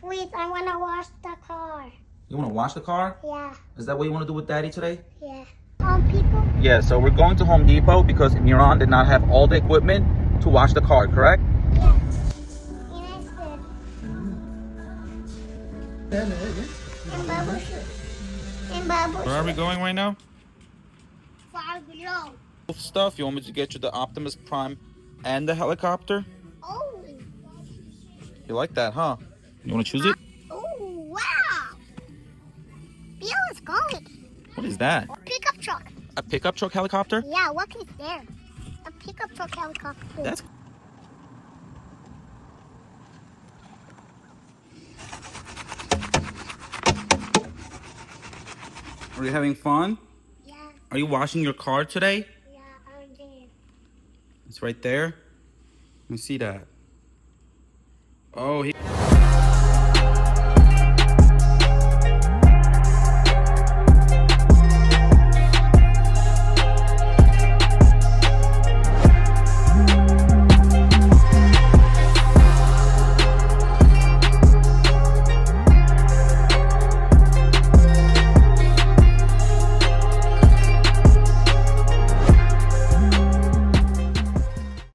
Please, I want to wash the car. You want to wash the car? Yeah. Is that what you want to do with Daddy today? Yeah. People? Yeah, so we're going to Home Depot because Miran did not have all the equipment to wash the car, correct? Yeah. And I said. And Bubba should. And Bubba Where are we going right now? Far below. Stuff. You want me to get you the Optimus Prime and the helicopter? Oh. You like that, huh? You want to choose it? Oh, wow. Bill is going. What is that? Pickup truck. A pickup truck helicopter? Yeah, what is there? A pickup truck helicopter. That's... Are you having fun? Yeah. Are you washing your car today? Yeah, I did. It's right there. Let me see that. Oh, he